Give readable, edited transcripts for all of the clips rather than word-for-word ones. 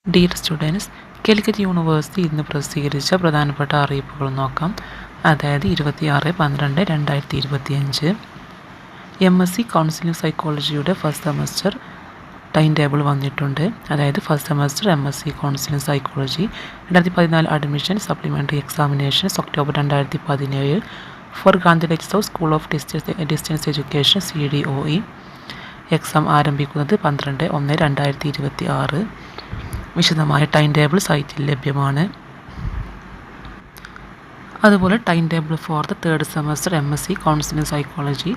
Dear students, Calicut university ഇന്ന് പ്രസിദ്ധീകരിച്ച പ്രധാനപ്പെട്ട അറിയിപ്പുകൾ നോക്കാം. അതായത് 26/12/2025 MSc കൗൺസിലിംഗ് സൈക്കോളജിയുടെ ഫസ്റ്റ് സെമസ്റ്റർ ടൈം ടേബിൾ വന്നിട്ടുണ്ട്. അതായത് first semester MSc counselling psychology 2014 admission supplementary examinations October 2017 for Gandhi of school of distance education CDOE. Exam ആരംഭിക്കുന്നത് 12/1/2026. വിശദമായ ടൈം ടേബിൾ സൈറ്റിൽ ലഭ്യമാണ്. അതുപോലെ time table for the third semester MSc counselling psychology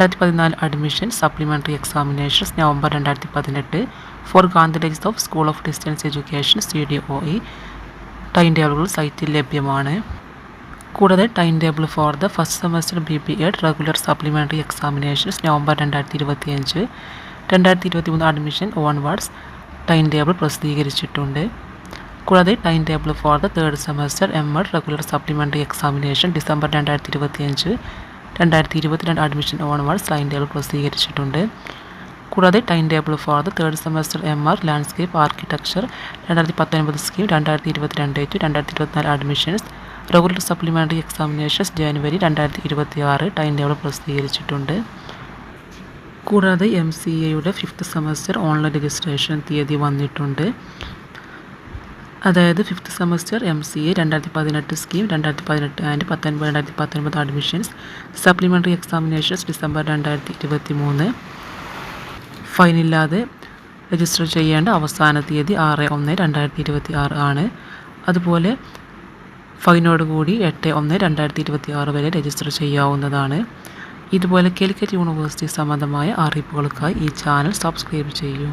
2014 admission supplementary examinations November 2018 for Gandhi of school of distance education CDOE time ടേബിളുകൾ സൈറ്റിൽ ലഭ്യമാണ്. കൂടാതെ time table for the first semester BBEd regular supplementary examinations November 2025 2023 admission onwards time table പ്രസിദ്ധീകരിച്ചിട്ടുണ്ട്. കൂടാതെ time table for the third semester MEd regular supplementary examination December 2025 2022 admission onwards time table പ്രസിദ്ധീകരിച്ചിട്ടുണ്ട്. കൂടാതെ time table for the third semester MR landscape architecture 2019 scheme 2022-2024 admissions regular supplementary examinations January 2026 time table പ്രസിദ്ധീകരിച്ചിട്ടുണ്ട്. കൂടാതെ MCAയുടെ fifth semester online registration തീയതി വന്നിട്ടുണ്ട്. അതായത് fifth semester MCA 2018 scheme 2018-2019 admissions supplementary examinations December 2023. ഫൈനില്ലാതെ register ചെയ്യേണ്ട അവസാന തീയതി 6/1/2026 ആണ്. അതുപോലെ ഫൈനോടുകൂടി 8/1/2026 വരെ രജിസ്റ്റർ ചെയ്യാവുന്നതാണ്. ഇതുപോലെ കാലിക്കറ്റ് യൂണിവേഴ്സിറ്റി സംബന്ധമായ അറിയിപ്പുകൾക്കായി ഈ ചാനൽ സബ്സ്ക്രൈബ് ചെയ്യൂ.